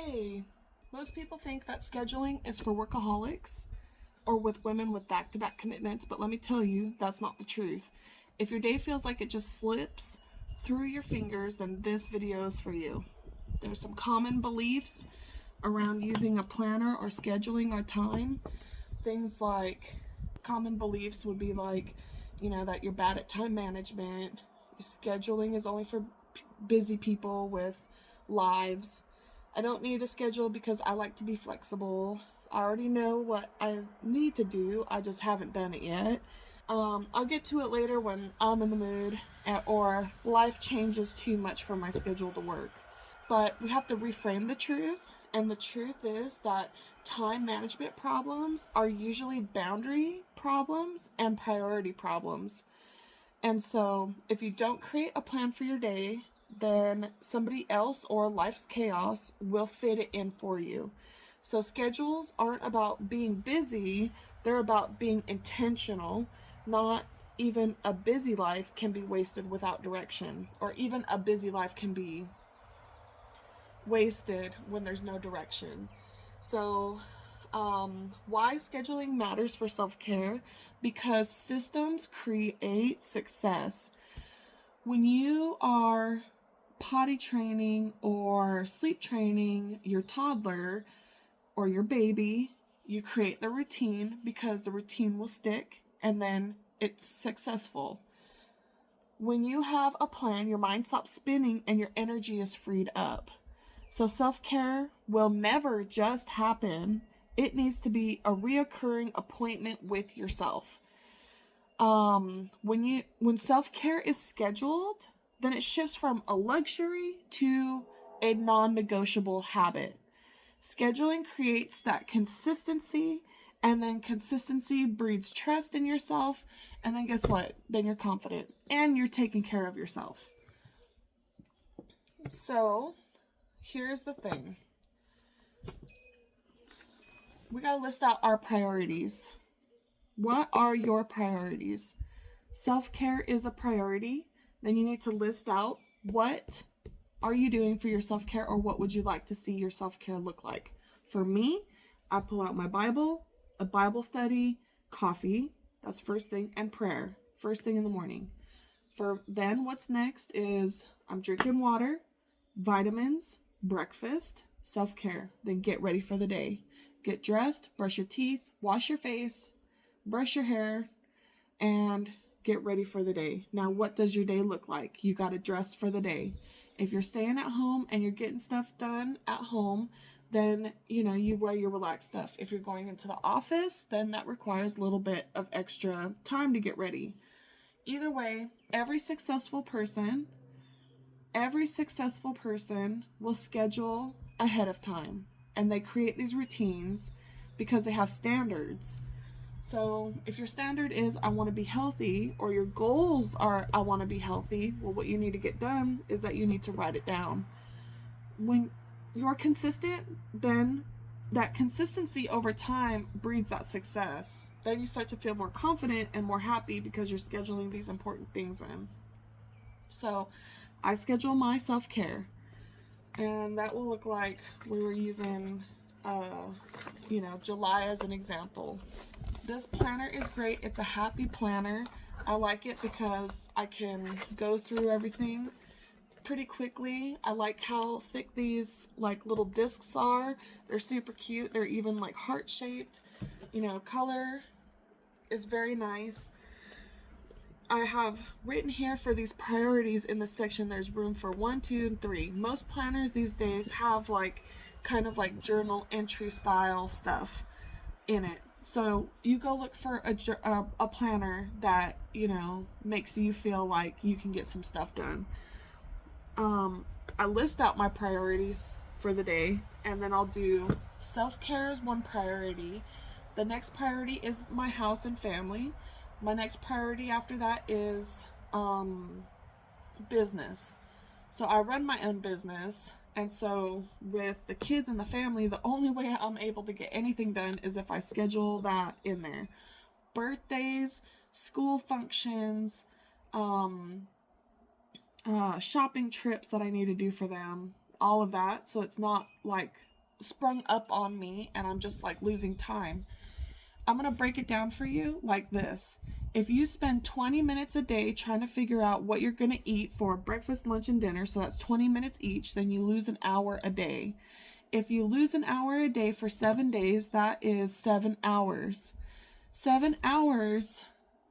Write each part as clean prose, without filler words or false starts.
Hey, most people think that scheduling is for workaholics or with women with back-to-back commitments, but let me tell you, that's not the truth. If your day feels like it just slips through your fingers, then this video is for you. There's some common beliefs around using a planner or scheduling our time. Things like common beliefs would be like, that you're bad at time management, scheduling is only for busy people with lives. I don't need a schedule because I like to be flexible. I already know what I need to do, I just haven't done it yet. I'll get to it later when I'm in the mood or life changes too much for my schedule to work. But we have to reframe the truth, and the truth is that time management problems are usually boundary problems and priority problems. And so if you don't create a plan for your day, then somebody else or life's chaos will fit it in for you. So schedules aren't about being busy, they're about being intentional. Not even a busy life can be wasted without direction, or even a busy life can be wasted when there's no direction. So, why scheduling matters for self-care? Because systems create success. When you are potty training or sleep training your toddler or your baby, you create the routine because the routine will stick and then it's successful. When you have a plan, your mind stops spinning and your energy is freed up. So self-care will never just happen. It needs to be a reoccurring appointment with yourself. When self-care is scheduled, then it shifts from a luxury to a non-negotiable habit. Scheduling creates that consistency, and then consistency breeds trust in yourself, and then guess what? Then you're confident and you're taking care of yourself. So, here's the thing. We gotta list out our priorities. What are your priorities? Self-care is a priority. Then you need to list out what are you doing for your self-care, or what would you like to see your self-care look like. For me, I pull out my Bible, a Bible study, coffee, that's first thing, and prayer, first thing in the morning. For then what's next is I'm drinking water, vitamins, breakfast, self-care, then get ready for the day. Get dressed, brush your teeth, wash your face, brush your hair, and get ready for the day. Now, what does your day look like? You got to dress for the day. If you're staying at home and you're getting stuff done at home, then, you wear your relaxed stuff. If you're going into the office, then that requires a little bit of extra time to get ready. Either way, every successful person will schedule ahead of time, and they create these routines because they have standards. So if your standard is I want to be healthy, or your goals are I want to be healthy, well, what you need to get done is that you need to write it down. When you're consistent, then that consistency over time breeds that success. Then you start to feel more confident and more happy because you're scheduling these important things in. So I schedule my self-care, and that will look like we were using, July as an example. This planner is great. It's a happy planner. I like it because I can go through everything pretty quickly. I like how thick these little discs are. They're super cute. They're even heart-shaped. Color is very nice. I have written here for these priorities in this section, there's room for 1, 2, and 3. Most planners these days have kind of journal entry style stuff in it. So you go look for a planner that, makes you feel like you can get some stuff done. I list out my priorities for the day, and then I'll do self-care is one priority. The next priority is my house and family. My next priority after that is business. So I run my own business, and so with the kids and the family, the only way I'm able to get anything done is if I schedule that in there. Birthdays, school functions, shopping trips that I need to do for them, all of that. So it's not sprung up on me and I'm just like losing time. I'm going to break it down for you like this. If you spend 20 minutes a day trying to figure out what you're going to eat for breakfast, lunch, and dinner, so that's 20 minutes each, then you lose an hour a day. If you lose an hour a day for 7 days, that is 7 hours. 7 hours,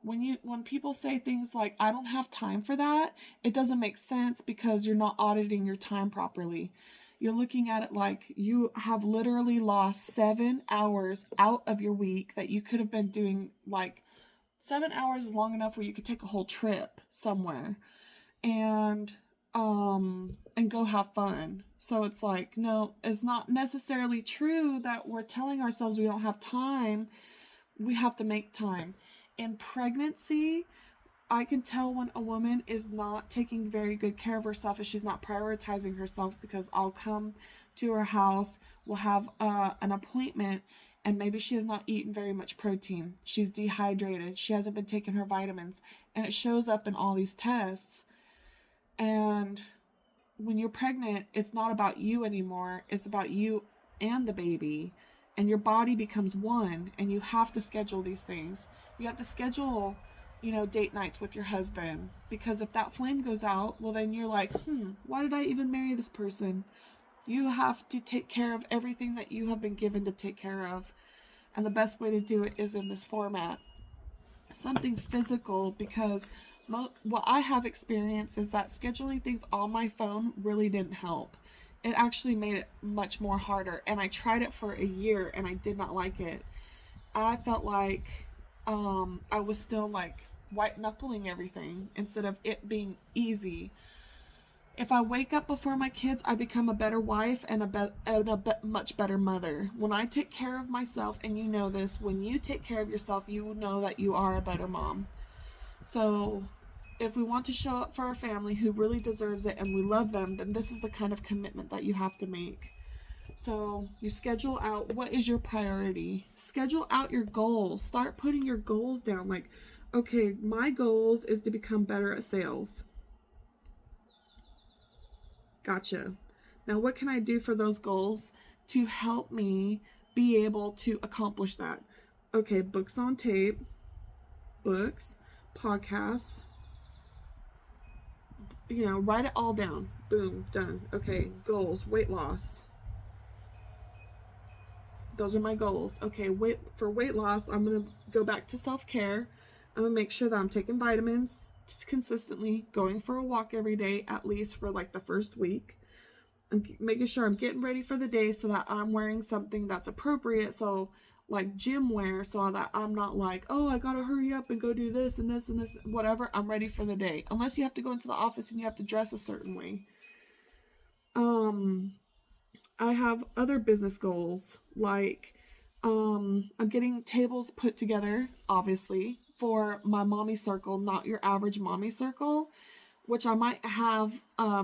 when people say things like, I don't have time for that, it doesn't make sense because you're not auditing your time properly. You're looking at it like you have literally lost 7 hours out of your week that you could have been doing. Like 7 hours is long enough where you could take a whole trip somewhere and go have fun. So it's like, no, it's not necessarily true that we're telling ourselves we don't have time. We have to make time. In pregnancy, I can tell when a woman is not taking very good care of herself and she's not prioritizing herself, because I'll come to her house, we'll have an appointment, and maybe she has not eaten very much protein. She's dehydrated. She hasn't been taking her vitamins. And it shows up in all these tests. And when you're pregnant, it's not about you anymore. It's about you and the baby. And your body becomes one. And you have to schedule these things. You have to schedule, date nights with your husband. Because if that flame goes out, well, then you're like, why did I even marry this person? You have to take care of everything that you have been given to take care of. And the best way to do it is in this format. Something physical, because what I have experienced is that scheduling things on my phone really didn't help. It actually made it much more harder. And I tried it for a year and I did not like it. I felt like I was still like white knuckling everything instead of it being easy. If I wake up before my kids, I become a better wife and a much better mother. When I take care of myself, and you know this, when you take care of yourself, you know that you are a better mom. So if we want to show up for our family who really deserves it and we love them, then this is the kind of commitment that you have to make. So you schedule out what is your priority. Schedule out your goals. Start putting your goals down. Like, okay, my goals is to become better at sales. Gotcha. Now, what can I do for those goals to help me be able to accomplish that? Okay, books on tape, books, podcasts, write it all down. Boom, done. Okay, goals, weight loss. Those are my goals. Okay, for weight loss, I'm going to go back to self-care. I'm going to make sure that I'm taking vitamins consistently, going for a walk every day, at least for like the first week. I'm making sure I'm getting ready for the day so that I'm wearing something that's appropriate. So like gym wear, so that I'm not like, oh, I gotta hurry up and go do this and this and this, whatever. I'm ready for the day. Unless you have to go into the office and you have to dress a certain way. I have other business goals, like I'm getting tables put together, obviously, for my mommy circle, not your average mommy circle, which I might have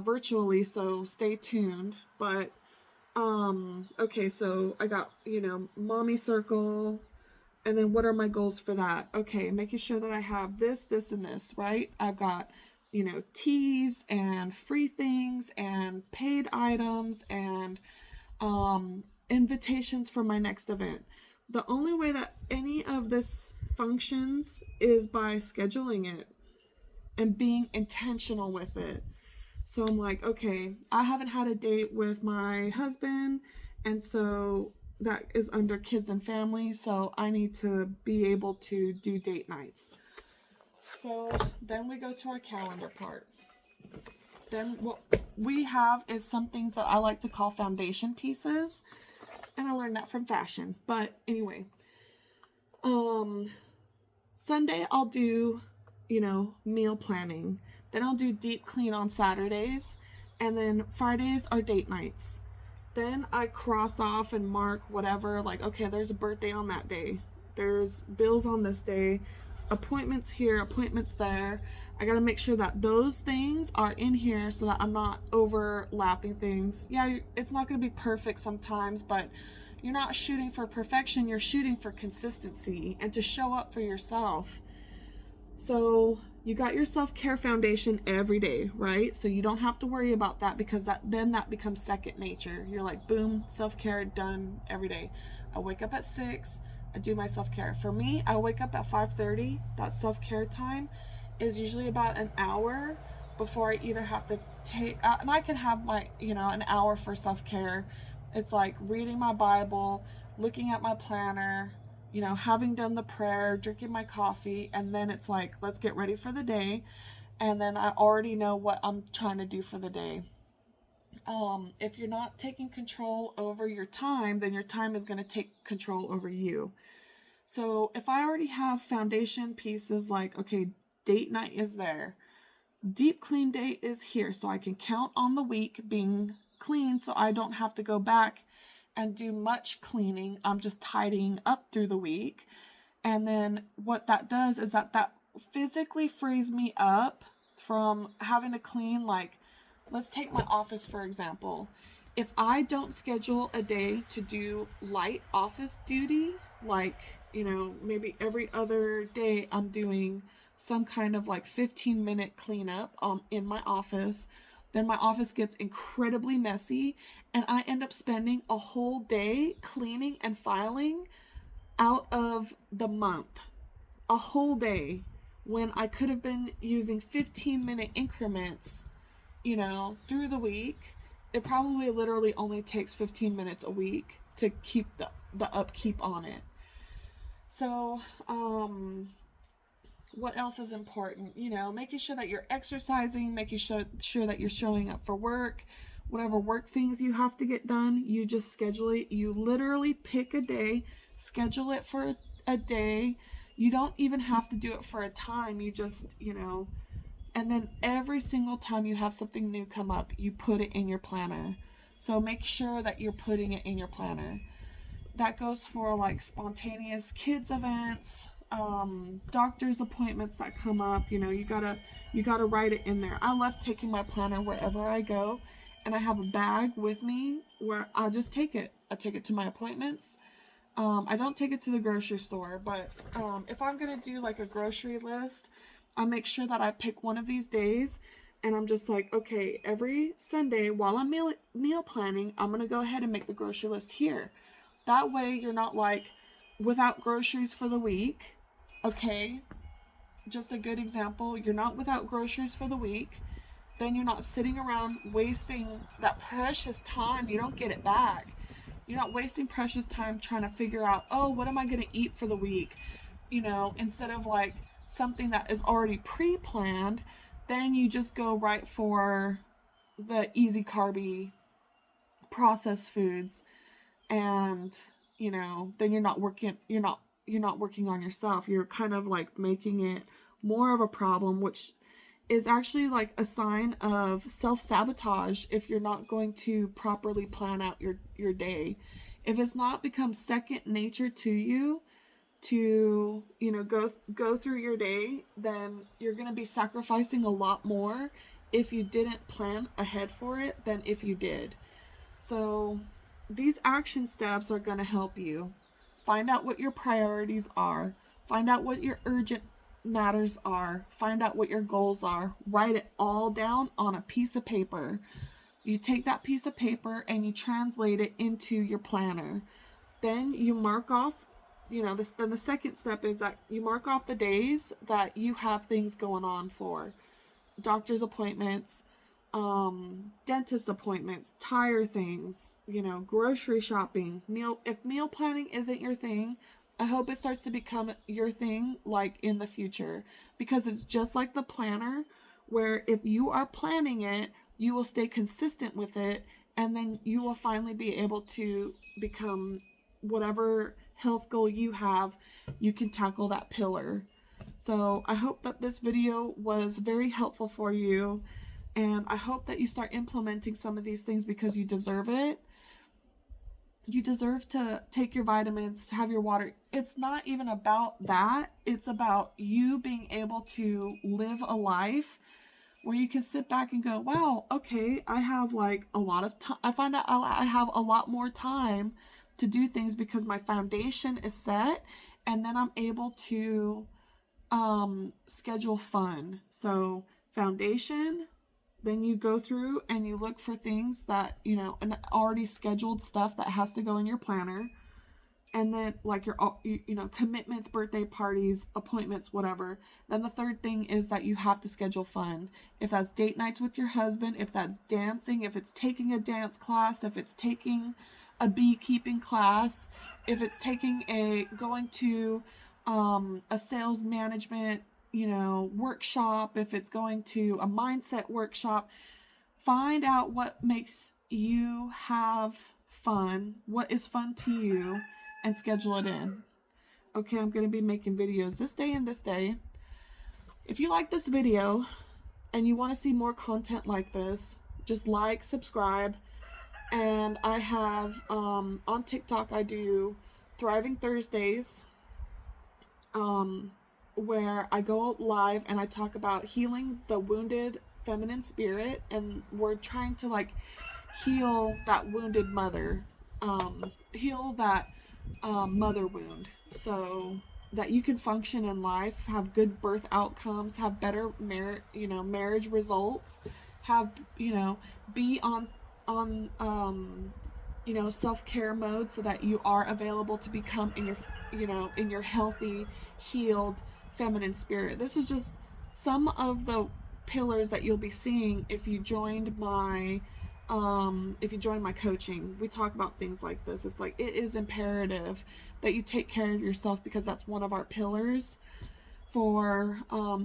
virtually, so stay tuned. But okay, so I got, mommy circle, and then what are my goals for that? Okay, making sure that I have this, and this, right? I've got, teas and free things and paid items and invitations for my next event. The only way that any of this functions is by scheduling it and being intentional with it. So I'm like, okay, I haven't had a date with my husband, and so that is under kids and family, so I need to be able to do date nights. So then we go to our calendar part. Then what we have is some things that I like to call foundation pieces, and I learned that from fashion. But anyway, Sunday I'll do, meal planning. Then I'll do deep clean on Saturdays, and then Fridays are date nights. Then I cross off and mark whatever, like, okay, there's a birthday on that day. There's bills on this day, appointments here, appointments there. I gotta make sure that those things are in here so that I'm not overlapping things. Yeah, it's not gonna be perfect sometimes, but you're not shooting for perfection, you're shooting for consistency and to show up for yourself. So You got your self-care foundation every day, right? So you don't have to worry about that, because that becomes second nature. You're like, boom, self-care done every day. I wake up at 6, I do my self-care. For me, I wake up at 5:30. That self-care time is usually about an hour before I either have to take, and I can have my, an hour for self-care. It's like reading my Bible, looking at my planner, having done the prayer, drinking my coffee, and then it's like, let's get ready for the day. And then I already know what I'm trying to do for the day. If you're not taking control over your time, then your time is going to take control over you. So if I already have foundation pieces like, okay, date night is there, deep clean day is here, so I can count on the week being clean, so I don't have to go back and do much cleaning. I'm just tidying up through the week. And then what that does is that physically frees me up from having to clean. Like, let's take my office for example. If I don't schedule a day to do light office duty, like, maybe every other day I'm doing some kind of like 15-minute cleanup in my office, then my office gets incredibly messy, and I end up spending a whole day cleaning and filing out of the month. A whole day, when I could have been using 15-minute increments, through the week. It probably literally only takes 15 minutes a week to keep the upkeep on it. So, what else is important? Making sure that you're exercising, making sure that you're showing up for work. Whatever work things you have to get done, you just schedule it. You literally pick a day, schedule it for a day. You don't even have to do it for a time. You just, and then every single time you have something new come up, you put it in your planner. So make sure that you're putting it in your planner. That goes for like spontaneous kids events, doctor's appointments that come up. You gotta write it in there. I love taking my planner wherever I go, and I have a bag with me where I'll just take it. I take it to my appointments. I don't take it to the grocery store, but if I'm gonna do like a grocery list, I make sure that I pick one of these days, and I'm just like, okay, every Sunday while I'm meal planning, I'm gonna go ahead and make the grocery list here. That way you're not like without groceries for the week. Okay, just a good example, you're not without groceries for the week. Then you're not sitting around wasting that precious time. You don't get it back. You're not wasting precious time trying to figure out, oh, what am I going to eat for the week? Instead of like something that is already pre-planned, then you just go right for the easy carby processed foods, and then you're not working on yourself. You're kind of like making it more of a problem, which is actually like a sign of self-sabotage if you're not going to properly plan out your day. If it's not become second nature to you to, go through your day, then you're going to be sacrificing a lot more if you didn't plan ahead for it than if you did. So these action steps are going to help you. Find out what your priorities are. Find out what your urgent matters are. Find out what your goals are. Write it all down on a piece of paper. You take that piece of paper and you translate it into your planner. Then you mark off, then the second step is that you mark off the days that you have things going on for. Doctor's appointments, dentist appointments, tire things, grocery shopping, if meal planning isn't your thing, I hope it starts to become your thing like in the future, because it's just like the planner, where if you are planning it, you will stay consistent with it, and then you will finally be able to become whatever health goal you have. You can tackle that pillar. So I hope that this video was very helpful for you, and I hope that you start implementing some of these things, because you deserve it. You deserve to take your vitamins, have your water. It's not even about that. It's about you being able to live a life where you can sit back and go, wow, okay, I have like a lot of time. I find out I have a lot more time to do things because my foundation is set, and then I'm able to schedule fun. So foundation, then you go through and you look for things that, an already scheduled stuff that has to go in your planner. And then like your commitments, birthday parties, appointments, whatever. Then the third thing is that you have to schedule fun. If that's date nights with your husband, if that's dancing, if it's taking a dance class, if it's taking a beekeeping class, if it's going to a sales management workshop, if it's going to a mindset workshop, find out what makes you have fun, what is fun to you, and schedule it in. Okay, I'm going to be making videos this day and this day. If you like this video and you want to see more content like this, just like, subscribe, and I have on TikTok I do Thriving Thursdays, where I go live and I talk about healing the wounded feminine spirit, and we're trying to heal that wounded mother, heal that mother wound, so that you can function in life, have good birth outcomes, have better marriage results, have be on self-care mode, so that you are available to become in your healthy, healed feminine spirit. This is just some of the pillars that you'll be seeing if you joined my coaching. We talk about things like this. It's like it is imperative that you take care of yourself, because that's one of our pillars for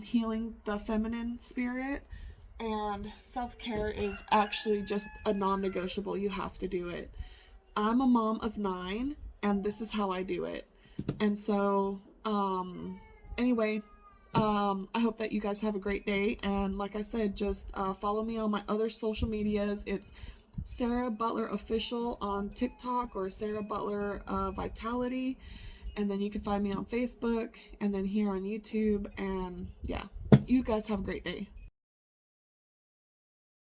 healing the feminine spirit. And self-care is actually just a non-negotiable. You have to do it. I'm a mom of 9, and this is how I do it. And so anyway, I hope that you guys have a great day. And like I said, just follow me on my other social medias. It's Sarah Butler Official on TikTok, or Sarah Butler Vitality. And then you can find me on Facebook, and then here on YouTube. And yeah, you guys have a great day.